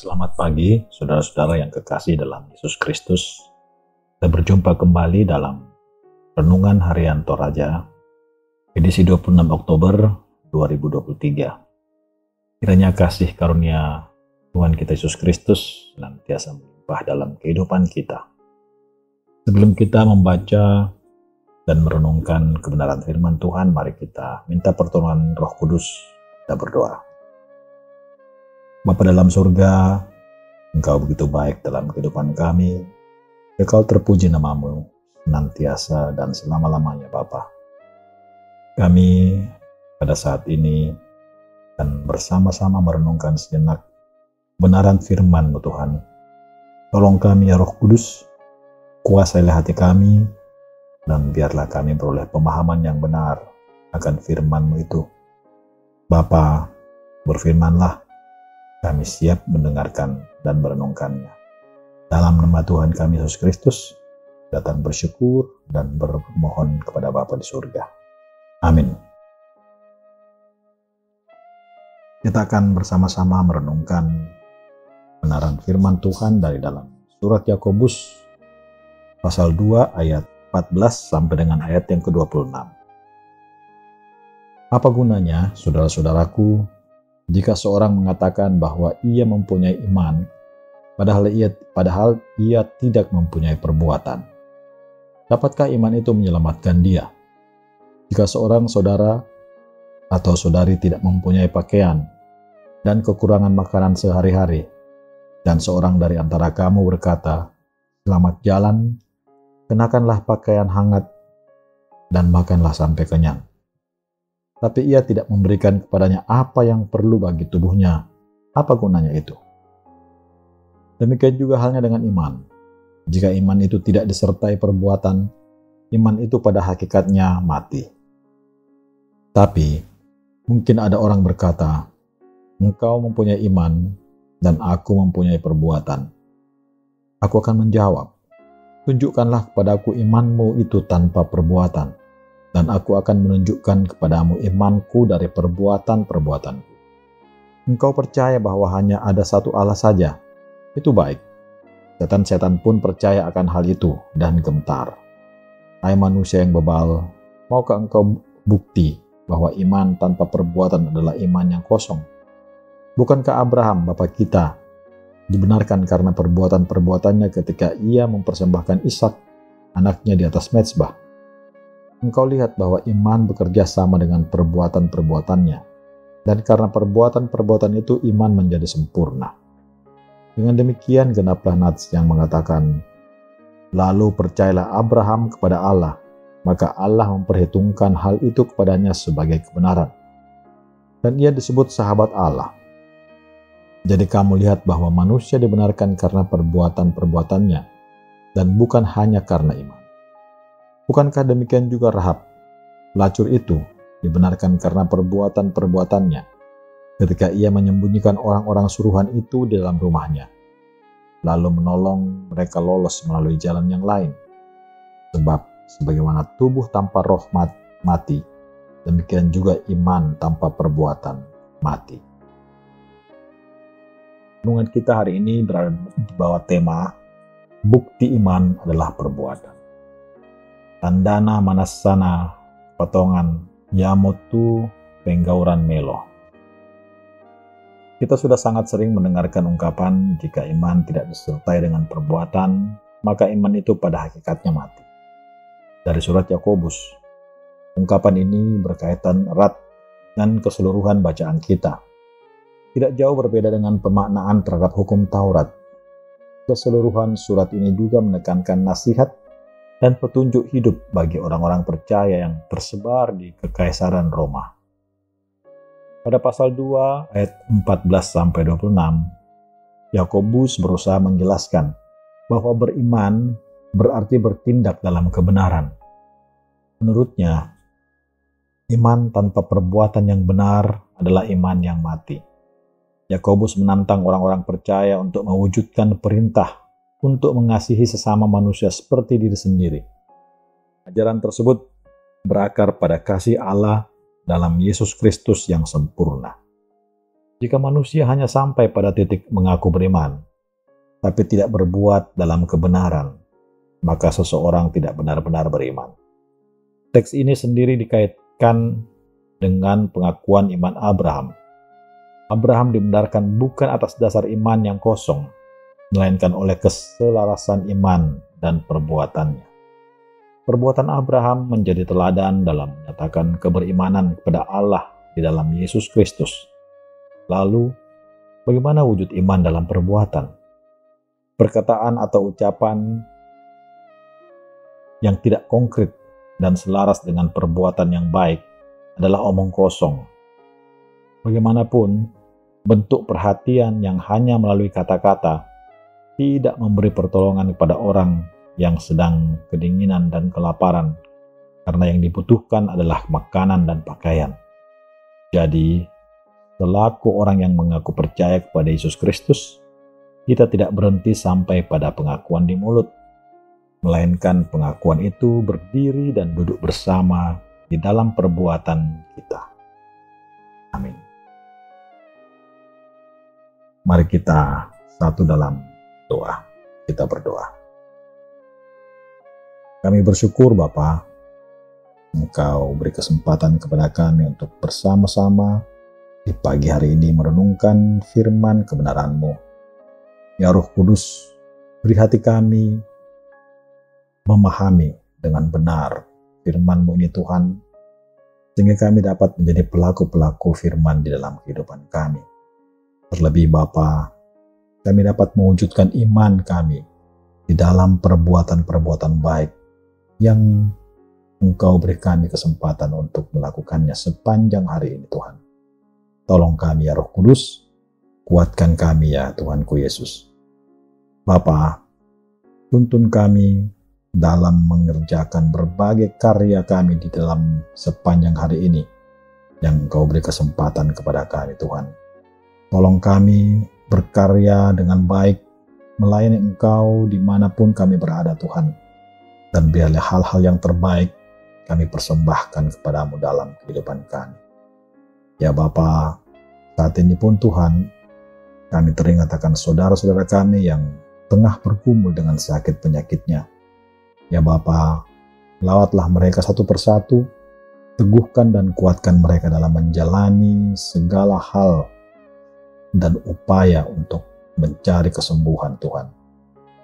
Selamat pagi, saudara-saudara yang kekasih dalam Yesus Kristus. Kita berjumpa kembali dalam Renungan Harian Toraja, edisi 26 Oktober 2023. Kiranya kasih karunia Tuhan kita Yesus Kristus senantiasa melimpah dalam kehidupan kita. Sebelum kita membaca dan merenungkan kebenaran firman Tuhan, mari kita minta pertolongan Roh Kudus. Kita berdoa. Bapa dalam surga, Engkau begitu baik dalam kehidupan kami. Kekal terpuji nama-Mu senantiasa dan selama-lamanya Bapa. Kami pada saat ini akan bersama-sama merenungkan sejenak kebenaran firman-Mu Tuhan. Tolong kami ya Roh Kudus, kuasailah hati kami, dan biarlah kami beroleh pemahaman yang benar akan firman-Mu itu. Bapa, berfirmanlah, kami siap mendengarkan dan merenungkannya. Dalam nama Tuhan kami Yesus Kristus, datang bersyukur dan bermohon kepada Bapa di surga. Amin. Kita akan bersama-sama merenungkan kebenaran firman Tuhan dari dalam surat Yakobus pasal 2 ayat 14 sampai dengan ayat yang ke-26. Apa gunanya, saudara-saudaraku, jika seorang mengatakan bahwa ia mempunyai iman, padahal ia tidak mempunyai perbuatan? Dapatkah iman itu menyelamatkan dia? Jika seorang saudara atau saudari tidak mempunyai pakaian dan kekurangan makanan sehari-hari, dan seorang dari antara kamu berkata, "Selamat jalan, kenakanlah pakaian hangat dan makanlah sampai kenyang," tapi ia tidak memberikan kepadanya apa yang perlu bagi tubuhnya, apa gunanya itu? Demikian juga halnya dengan iman. Jika iman itu tidak disertai perbuatan, iman itu pada hakikatnya mati. Tapi, mungkin ada orang berkata, "Engkau mempunyai iman, dan aku mempunyai perbuatan." Aku akan menjawab, "Tunjukkanlah kepadaku imanmu itu tanpa perbuatan, dan aku akan menunjukkan kepadamu imanku dari perbuatan-perbuatanku." Engkau percaya bahwa hanya ada satu Allah saja, itu baik. Setan-setan pun percaya akan hal itu dan gentar. Hai manusia yang bebal, maukah engkau bukti bahwa iman tanpa perbuatan adalah iman yang kosong? Bukankah Abraham, bapa kita, dibenarkan karena perbuatan-perbuatannya ketika ia mempersembahkan Ishak, anaknya di atas mezbah? Engkau lihat bahwa iman bekerja sama dengan perbuatan-perbuatannya, dan karena perbuatan-perbuatan itu iman menjadi sempurna. Dengan demikian genaplah nats yang mengatakan, "Lalu percayalah Abraham kepada Allah, maka Allah memperhitungkan hal itu kepadanya sebagai kebenaran." Dan ia disebut sahabat Allah. Jadi kamu lihat bahwa manusia dibenarkan karena perbuatan-perbuatannya, dan bukan hanya karena iman. Bukankah demikian juga Rahab, pelacur itu, dibenarkan karena perbuatan-perbuatannya ketika ia menyembunyikan orang-orang suruhan itu di dalam rumahnya, lalu menolong mereka lolos melalui jalan yang lain? Sebab sebagaimana tubuh tanpa roh mati, demikian juga iman tanpa perbuatan mati. Renungan kita hari ini berada di bawah tema bukti iman adalah perbuatan. Tandana manasana potongan yamotu penggauran melo. Kita sudah sangat sering mendengarkan ungkapan jika iman tidak disertai dengan perbuatan, maka iman itu pada hakikatnya mati. Dari surat Yakobus, ungkapan ini berkaitan erat dengan keseluruhan bacaan kita. Tidak jauh berbeda dengan pemaknaan terhadap hukum Taurat. Keseluruhan surat ini juga menekankan nasihat dan petunjuk hidup bagi orang-orang percaya yang tersebar di Kekaisaran Roma. Pada pasal 2 ayat 14-26, Yakobus berusaha menjelaskan bahwa beriman berarti bertindak dalam kebenaran. Menurutnya, iman tanpa perbuatan yang benar adalah iman yang mati. Yakobus menantang orang-orang percaya untuk mewujudkan perintah untuk mengasihi sesama manusia seperti diri sendiri. Ajaran tersebut berakar pada kasih Allah dalam Yesus Kristus yang sempurna. Jika manusia hanya sampai pada titik mengaku beriman, tapi tidak berbuat dalam kebenaran, maka seseorang tidak benar-benar beriman. Teks ini sendiri dikaitkan dengan pengakuan iman Abraham. Abraham dibenarkan bukan atas dasar iman yang kosong, melainkan oleh keselarasan iman dan perbuatannya. Perbuatan Abraham menjadi teladan dalam menyatakan keberimanan kepada Allah di dalam Yesus Kristus. Lalu, bagaimana wujud iman dalam perbuatan? Perkataan atau ucapan yang tidak konkret dan selaras dengan perbuatan yang baik adalah omong kosong. Bagaimanapun, bentuk perhatian yang hanya melalui kata-kata tidak memberi pertolongan kepada orang yang sedang kedinginan dan kelaparan, karena yang dibutuhkan adalah makanan dan pakaian. Jadi, selaku orang yang mengaku percaya kepada Yesus Kristus, kita tidak berhenti sampai pada pengakuan di mulut, melainkan pengakuan itu berdiri dan duduk bersama di dalam perbuatan kita. Amin. Mari kita satu dalam doa. Kita berdoa. Kami bersyukur Bapa, Engkau beri kesempatan kepada kami untuk bersama-sama di pagi hari ini merenungkan firman kebenaran-Mu. Ya Roh Kudus, beri hati kami memahami dengan benar firman-Mu ini Tuhan, sehingga kami dapat menjadi pelaku-pelaku firman di dalam kehidupan kami. Terlebih Bapa, kami dapat mewujudkan iman kami di dalam perbuatan-perbuatan baik yang Engkau beri kami kesempatan untuk melakukannya sepanjang hari ini Tuhan. Tolong kami ya Roh Kudus, kuatkan kami ya Tuhanku Yesus. Bapa, tuntun kami dalam mengerjakan berbagai karya kami di dalam sepanjang hari ini yang Engkau beri kesempatan kepada kami Tuhan. Tolong kami berkarya dengan baik, melayani Engkau dimanapun kami berada Tuhan. Dan biarlah hal-hal yang terbaik kami persembahkan kepadamu dalam kehidupan kami. Ya Bapa, saat ini pun Tuhan, kami teringat akan saudara-saudara kami yang tengah bergumul dengan sakit penyakitnya. Ya Bapa, lawatlah mereka satu persatu, teguhkan dan kuatkan mereka dalam menjalani segala hal dan upaya untuk mencari kesembuhan Tuhan.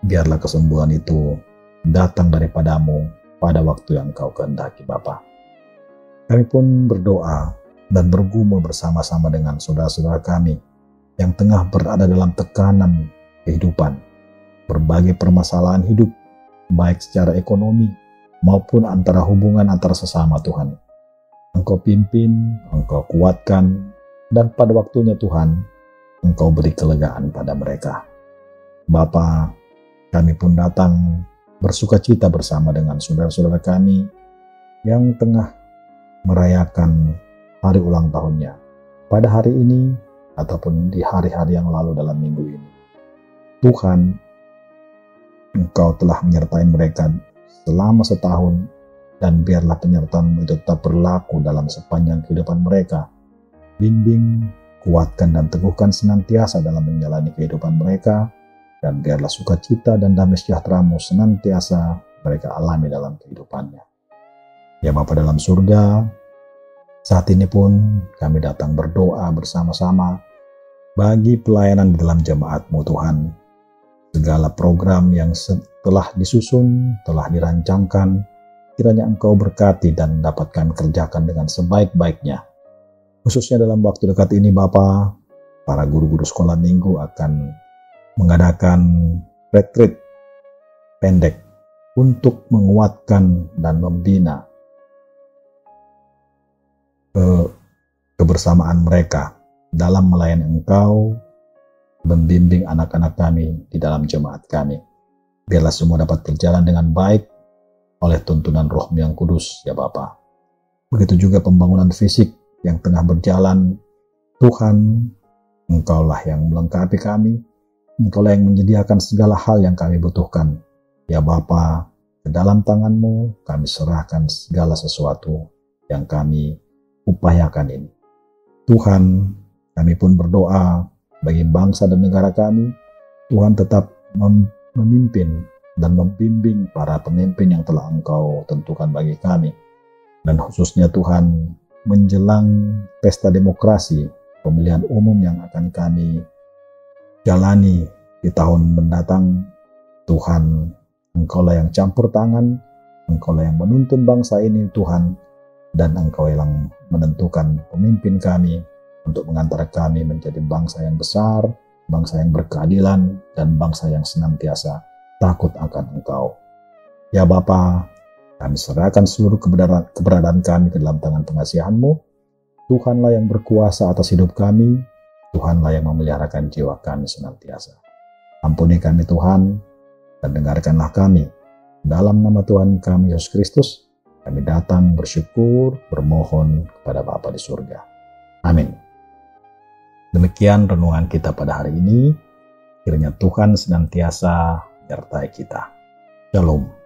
Biarlah kesembuhan itu datang daripadamu pada waktu yang Engkau kehendaki Bapa. Kami pun berdoa dan bergumul bersama-sama dengan saudara-saudara kami yang tengah berada dalam tekanan kehidupan, berbagai permasalahan hidup, baik secara ekonomi maupun antara hubungan antara sesama Tuhan. Engkau pimpin, Engkau kuatkan, dan pada waktunya Tuhan, Engkau beri kelegaan pada mereka. Bapa, kami pun datang bersuka cita bersama dengan saudara-saudara kami yang tengah merayakan hari ulang tahunnya pada hari ini ataupun di hari-hari yang lalu dalam minggu ini. Tuhan, Engkau telah menyertai mereka selama setahun, dan biarlah penyertaan itu tetap berlaku dalam sepanjang kehidupan mereka. Bimbing, kuatkan dan teguhkan senantiasa dalam menjalani kehidupan mereka, dan biarlah sukacita dan damai sejahtera-Mu senantiasa mereka alami dalam kehidupannya. Ya Bapa dalam surga, saat ini pun kami datang berdoa bersama-sama bagi pelayanan di dalam jemaat-Mu Tuhan. Segala program yang telah disusun, telah dirancangkan, kiranya Engkau berkati dan dapat kami kerjakan dengan sebaik-baiknya. Khususnya dalam waktu dekat ini Bapa, para guru-guru sekolah minggu akan mengadakan retreat pendek untuk menguatkan dan membina kebersamaan mereka dalam melayani Engkau, membimbing anak-anak kami di dalam jemaat kami. Biarlah semua dapat berjalan dengan baik oleh tuntunan Roh-Mu yang kudus, ya Bapa. Begitu juga pembangunan fisik yang tengah berjalan. Tuhan, Engkaulah yang melengkapi kami, Engkaulah yang menyediakan segala hal yang kami butuhkan. Ya Bapa, ke dalam tangan-Mu kami serahkan segala sesuatu yang kami upayakan ini. Tuhan, Kami pun berdoa bagi bangsa dan negara kami. Tuhan tetap memimpin dan membimbing para pemimpin yang telah Engkau tentukan bagi kami. Dan khususnya Tuhan, menjelang pesta demokrasi, pemilihan umum yang akan kami jalani di tahun mendatang, Tuhan, Engkaulah yang campur tangan, Engkaulah yang menuntun bangsa ini Tuhan, dan Engkau yang menentukan pemimpin kami untuk mengantar kami menjadi bangsa yang besar, bangsa yang berkeadilan, dan bangsa yang senantiasa takut akan Engkau. Ya Bapa, kami serahkan seluruh keberadaan kami ke dalam tangan pengasihan-Mu. Tuhanlah yang berkuasa atas hidup kami, Tuhanlah yang memeliharakan jiwa kami senantiasa. Ampuni kami Tuhan, dan dengarkanlah kami. Dalam nama Tuhan kami Yesus Kristus, kami datang bersyukur, bermohon kepada Bapa di surga. Amin. Demikian renungan kita pada hari ini. Kiranya Tuhan senantiasa menyertai kita. Shalom.